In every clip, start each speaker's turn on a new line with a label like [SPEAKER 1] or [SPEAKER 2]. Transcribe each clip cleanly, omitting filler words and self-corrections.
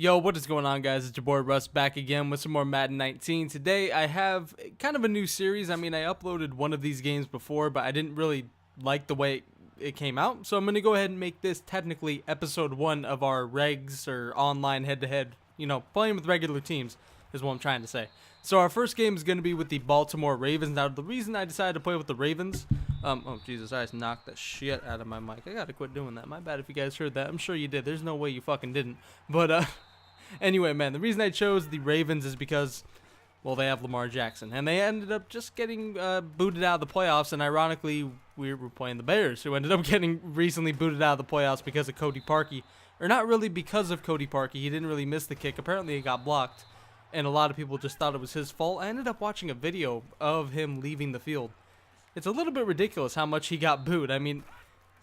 [SPEAKER 1] Yo, what is going on, guys? It's your boy Russ back again with some more Madden 19. Today I have kind of a new series. I mean, I uploaded one of these games before, but I didn't really like the way it came out. So I'm going to go ahead and make this technically episode 1 of our regs or online head-to-head, playing with regular teams is what I'm trying to say. So our first game is going to be with the Baltimore Ravens. Now, the reason I decided to play with the Ravens, oh Jesus, I just knocked the shit out of my mic. I got to quit doing that. My bad if you guys heard that. I'm sure you did. There's no way you fucking didn't. But, anyway, man, the reason I chose the Ravens is because, well, they have Lamar Jackson. And they ended up just getting booted out of the playoffs. And ironically, we were playing the Bears, who ended up getting recently booted out of the playoffs because of Cody Parkey. Or not really because of Cody Parkey. He didn't really miss the kick. Apparently, it got blocked. And a lot of people just thought it was his fault. I ended up watching a video of him leaving the field. It's a little bit ridiculous how much he got booed. I mean,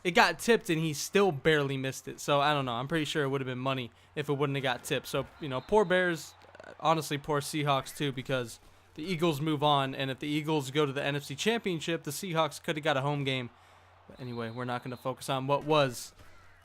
[SPEAKER 1] it got tipped and he still barely missed it. So I don't know. I'm pretty sure it would have been money if it wouldn't have got tipped. So, poor Bears, honestly, poor Seahawks too, because the Eagles move on. And if the Eagles go to the NFC Championship, the Seahawks could have got a home game. But anyway, we're not going to focus on what was.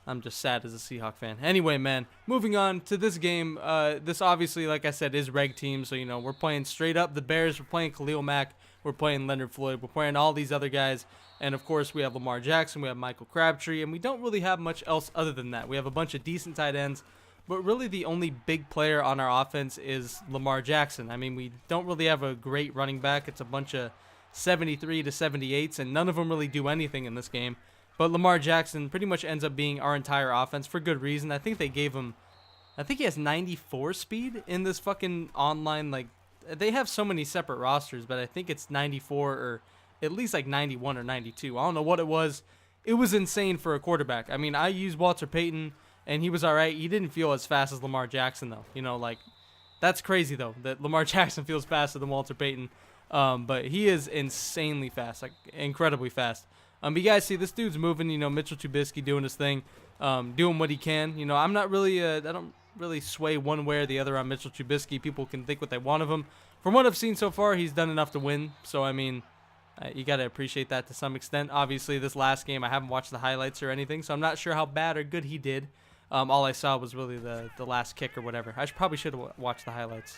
[SPEAKER 1] I'm just sad as a Seahawk fan. Anyway, man, moving on to this game. This obviously, like I said, is reg team. So, we're playing straight up the Bears. We're playing Khalil Mack. We're playing Leonard Floyd. We're playing all these other guys. And, of course, we have Lamar Jackson. We have Michael Crabtree. And we don't really have much else other than that. We have a bunch of decent tight ends. But really the only big player on our offense is Lamar Jackson. I mean, we don't really have a great running back. It's a bunch of 73 to 78s. And none of them really do anything in this game. But Lamar Jackson pretty much ends up being our entire offense for good reason. I think they gave him, I think he has 94 speed in this fucking online, they have so many separate rosters, but I think it's 94 or at least like 91 or 92. I don't know what it was. It was insane for a quarterback. I mean, I used Walter Payton, and he was all right. He didn't feel as fast as Lamar Jackson, though. That's crazy, though, that Lamar Jackson feels faster than Walter Payton. But he is insanely fast, incredibly fast. But you guys see this dude's moving, Mitchell Trubisky doing his thing, doing what he can. I'm not really, I don't really sway one way or the other on Mitchell Trubisky. People can think what they want of him. From what I've seen so far, he's done enough to win. So, I mean, you got to appreciate that to some extent. Obviously, this last game, I haven't watched the highlights or anything, so I'm not sure how bad or good he did. All I saw was really the last kick or whatever. I probably should have watched the highlights.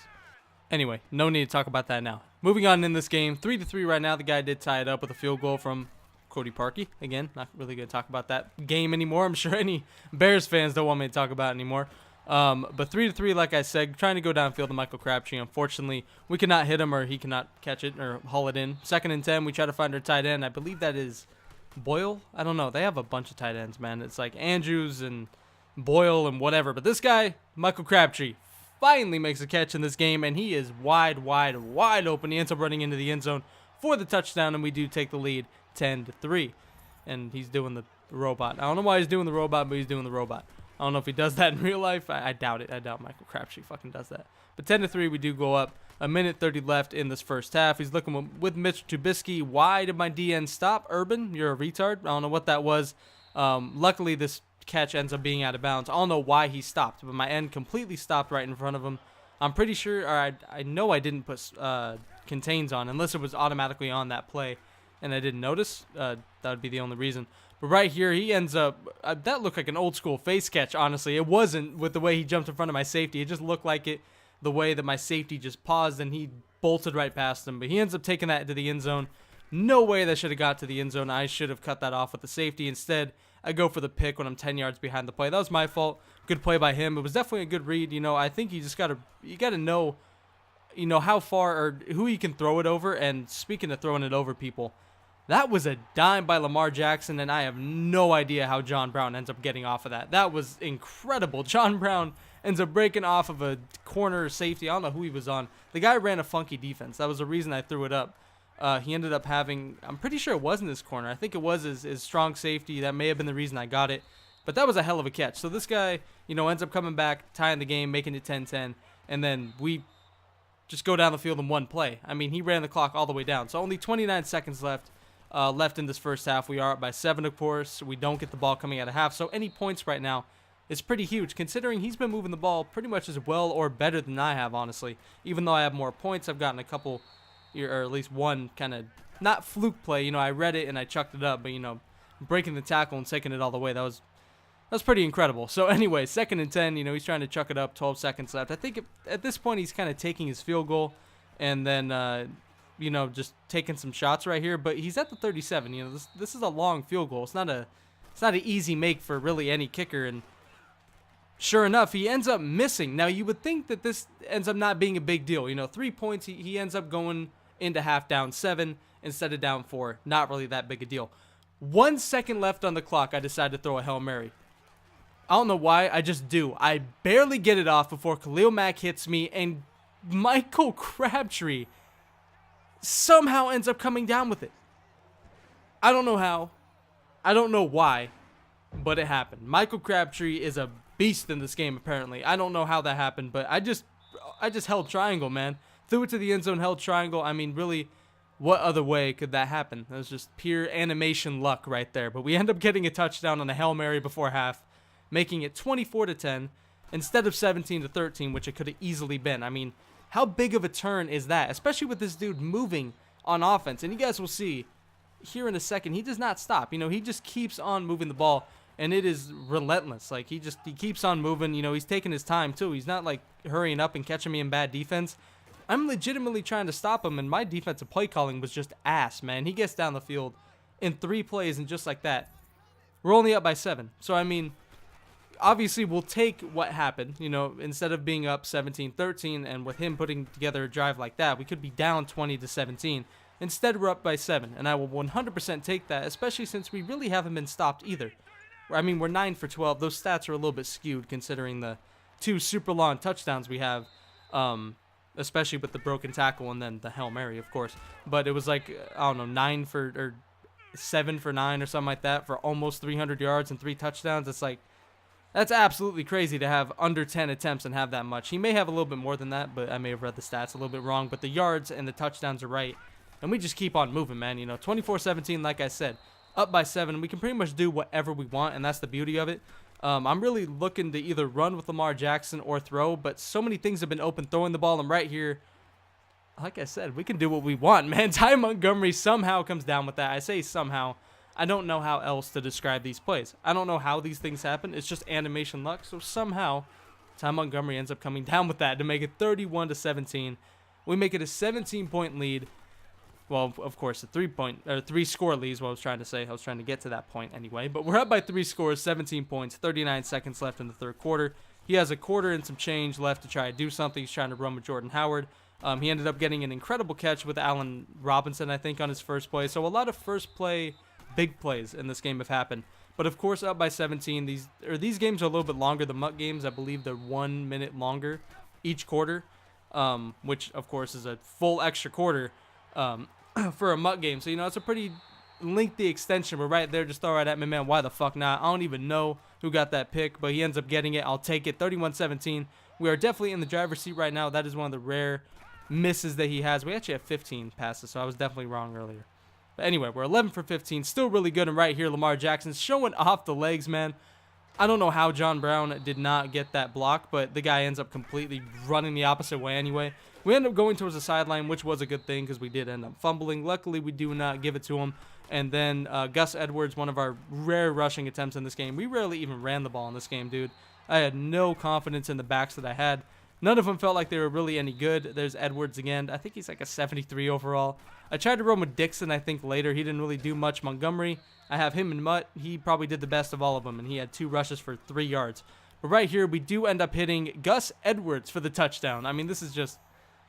[SPEAKER 1] Anyway, no need to talk about that now. Moving on in this game, 3-3 right now. The guy did tie it up with a field goal from Cody Parkey. Again, not really going to talk about that game anymore. I'm sure any Bears fans don't want me to talk about it anymore. But 3-3, like I said, trying to go downfield to Michael Crabtree. Unfortunately, we cannot hit him or he cannot catch it or haul it in. 2nd and 10, we try to find our tight end. I believe that is Boyle. I don't know. They have a bunch of tight ends, man. It's like Andrews and Boyle and whatever. But this guy, Michael Crabtree, finally makes a catch in this game, and he is wide open. He ends up running into the end zone for the touchdown, and we do take the lead 10-3. And he's doing the robot. I don't know why he's doing the robot, but he's doing the robot. I don't know if he does that in real life. I doubt it. I doubt Michael Crabtree fucking does that. But 10-3, we do go up. A minute 30 left in this first half. He's looking with Mitch Trubisky. Why did my DN stop? Urban, you're a retard. I don't know what that was. Luckily, this catch ends up being out of bounds. I don't know why he stopped, but my end completely stopped right in front of him. I'm pretty sure, or I know I didn't put contains on, unless it was automatically on that play, and I didn't notice. That would be the only reason. But right here, he ends up, that looked like an old school face catch, honestly. It wasn't with the way he jumped in front of my safety. It just looked like it the way that my safety just paused and he bolted right past him. But he ends up taking that to the end zone. No way that should have got to the end zone. I should have cut that off with the safety. Instead, I go for the pick when I'm 10 yards behind the play. That was my fault. Good play by him. It was definitely a good read. I think you just got to know, how far or who you can throw it over. And speaking of throwing it over people, that was a dime by Lamar Jackson, and I have no idea how John Brown ends up getting off of that. That was incredible. John Brown ends up breaking off of a corner safety. I don't know who he was on. The guy ran a funky defense. That was the reason I threw it up. He ended up having, I'm pretty sure it wasn't his corner. I think it was his strong safety. That may have been the reason I got it. But that was a hell of a catch. So this guy, ends up coming back, tying the game, making it 10-10, and then we just go down the field in one play. I mean, he ran the clock all the way down. So only 29 seconds left in this first half. We are up by 7, of course. We don't get the ball coming out of half. So any points right now is pretty huge, considering he's been moving the ball pretty much as well or better than I have, honestly. Even though I have more points, I've gotten a couple, or at least one kind of, not fluke play. I read it and I chucked it up, but, breaking the tackle and taking it all the way, that was That's pretty incredible. So anyway, 2nd and 10, he's trying to chuck it up, 12 seconds left. I think at this point he's kind of taking his field goal and then, just taking some shots right here. But he's at the 37. This is a long field goal. It's not an easy make for really any kicker. And sure enough, he ends up missing. Now, you would think that this ends up not being a big deal. 3 points, he ends up going into half down 7 instead of down 4. Not really that big a deal. 1 second left on the clock, I decided to throw a Hail Mary. I don't know why, I just do. I barely get it off before Khalil Mack hits me, and Michael Crabtree somehow ends up coming down with it. I don't know how. I don't know why, but it happened. Michael Crabtree is a beast in this game, apparently. I don't know how that happened, but I just held triangle, man. Threw it to the end zone, held triangle. I mean, really, what other way could that happen? That was just pure animation luck right there. But we end up getting a touchdown on a Hail Mary before half, making it 24-10 instead of 17-13, which it could have easily been. I mean, how big of a turn is that? Especially with this dude moving on offense. And you guys will see here in a second, he does not stop. He just keeps on moving the ball, and it is relentless. Like, he keeps on moving. He's taking his time, too. He's not, like, hurrying up and catching me in bad defense. I'm legitimately trying to stop him, and my defensive play calling was just ass, man. He gets down the field in 3 plays, and just like that, we're only up by 7. So, I mean, obviously we'll take what happened, instead of being up 17-13, and with him putting together a drive like that, we could be down 20-17. Instead, we're up by 7, and I will 100% take that, especially since we really haven't been stopped either. I mean, we're 9 for 12. Those stats are a little bit skewed considering the 2 super long touchdowns we have, especially with the broken tackle and then the Hail Mary, of course. But it was like, I don't know, 7 for 9 or something like that for almost 300 yards and 3 touchdowns. It's like, that's absolutely crazy to have under 10 attempts and have that much. He may have a little bit more than that, but I may have read the stats a little bit wrong. But the yards and the touchdowns are right. And we just keep on moving, man. 24-17, like I said, up by 7. We can pretty much do whatever we want, and that's the beauty of it. I'm really looking to either run with Lamar Jackson or throw, but so many things have been open throwing the ball. And right here, like I said, we can do what we want, man. Ty Montgomery somehow comes down with that. I say somehow. I don't know how else to describe these plays. I don't know how these things happen. It's just animation luck. So somehow, Ty Montgomery ends up coming down with that to make it 31-17. We make it a 17-point lead. Well, of course, a 3-score lead is what I was trying to say. I was trying to get to that point anyway. But we're up by 3 scores, 17 points, 39 seconds left in the 3rd quarter. He has a quarter and some change left to try to do something. He's trying to run with Jordan Howard. He ended up getting an incredible catch with Allen Robinson, I think, on his first play. So a lot of first play big plays in this game have happened. But of course, up by 17. These games are a little bit longer. The Mutt games, I believe, they're 1 minute longer each quarter, which of course is a full extra quarter for a Mutt game. So it's a pretty lengthy extension. But right there, just throw right at me, man. Why the fuck not? I don't even know who got that pick, but he ends up getting it. I'll take it. 31-17. We are definitely in the driver's seat right now. That is one of the rare misses that he has. We actually have 15 passes, so I was definitely wrong earlier. But anyway, we're 11 for 15. Still really good. And right here, Lamar Jackson's showing off the legs, man. I don't know how John Brown did not get that block, but the guy ends up completely running the opposite way anyway. We end up going towards the sideline, which was a good thing because we did end up fumbling. Luckily, we do not give it to him. And then Gus Edwards, one of our rare rushing attempts in this game. We rarely even ran the ball in this game, dude. I had no confidence in the backs that I had. None of them felt like they were really any good. There's Edwards again. I think he's like a 73 overall. I tried to run with Dixon, I think, later. He didn't really do much. Montgomery, I have him and Mutt. He probably did the best of all of them, and he had 2 rushes for 3 yards. But right here, we do end up hitting Gus Edwards for the touchdown. I mean, this is just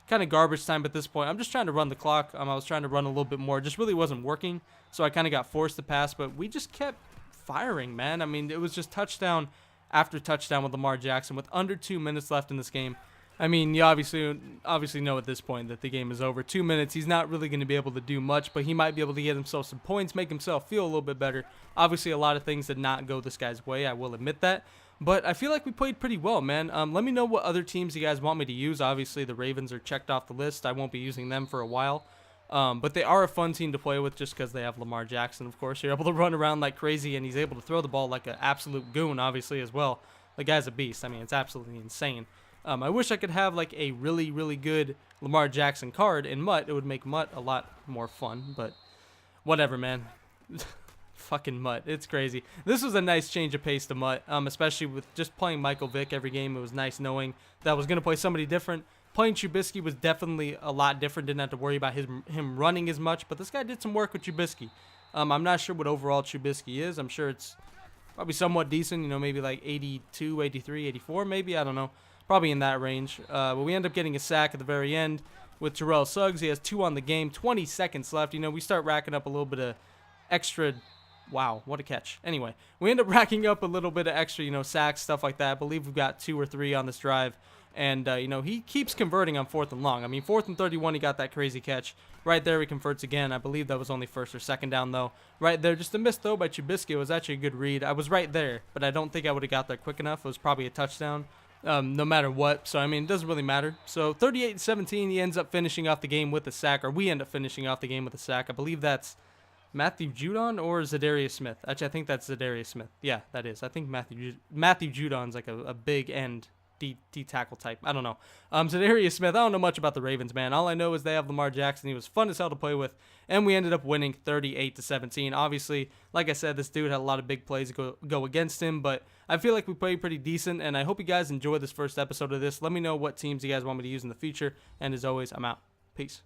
[SPEAKER 1] kind of garbage time at this point. I'm just trying to run the clock. I was trying to run a little bit more. It just really wasn't working, so I kind of got forced to pass. But we just kept firing, man. I mean, it was just touchdown after touchdown with Lamar Jackson with under 2 minutes left in this game. I mean, you obviously know at this point that the game is over. 2 minutes, he's not really going to be able to do much, but he might be able to get himself some points, make himself feel a little bit better. Obviously, a lot of things did not go this guy's way, I will admit that. But I feel like we played pretty well, man. Let me know what other teams you guys want me to use. Obviously, the Ravens are checked off the list. I won't be using them for a while. But they are a fun team to play with just because they have Lamar Jackson, of course. You're able to run around like crazy, and he's able to throw the ball like an absolute goon, obviously, as well. The guy's a beast. I mean, it's absolutely insane. I wish I could have like a really, really good Lamar Jackson card in Mutt. It would make Mutt a lot more fun, but whatever, man. Fucking Mutt. It's crazy. This was a nice change of pace to Mutt, especially with just playing Michael Vick every game. It was nice knowing that I was going to play somebody different. Playing Trubisky was definitely a lot different. Didn't have to worry about him running as much, but this guy did some work with Trubisky. I'm not sure what overall Trubisky is. I'm sure it's probably somewhat decent, you know, maybe like 82, 83, 84 maybe. I don't know. Probably in that range. But we end up getting a sack at the very end with Terrell Suggs. He has 2 on the game, 20 seconds left. You know, we start racking up a little bit of extra. Wow, what a catch. Anyway, we end up racking up a little bit of extra, you know, sacks, stuff like that. I believe we've got 2 or 3 on this drive. And, you know, he keeps converting on 4th and long. I mean, 4th and 31, he got that crazy catch. Right there, he converts again. I believe that was only 1st or 2nd down, though. Right there, just a missed throw by Trubisky. It was actually a good read. I was right there, but I don't think I would have got there quick enough. It was probably a touchdown, no matter what. So, I mean, it doesn't really matter. So, 38-17, he ends up finishing off the game with a sack, or we end up finishing off the game with a sack. I believe that's Matthew Judon or Zadarius Smith. Actually, I think that's Zadarius Smith. Yeah, that is. I think Matthew Judon's like a big end D tackle type. I don't know. Zadarius Smith, I don't know much about the Ravens, man. All I know is they have Lamar Jackson. He was fun as hell to play with, and we ended up winning 38-17. Obviously, like I said, this dude had a lot of big plays go against him, but I feel like we played pretty decent, and I hope you guys enjoyed this first episode of this. Let me know what teams you guys want me to use in the future, and as always, I'm out. Peace.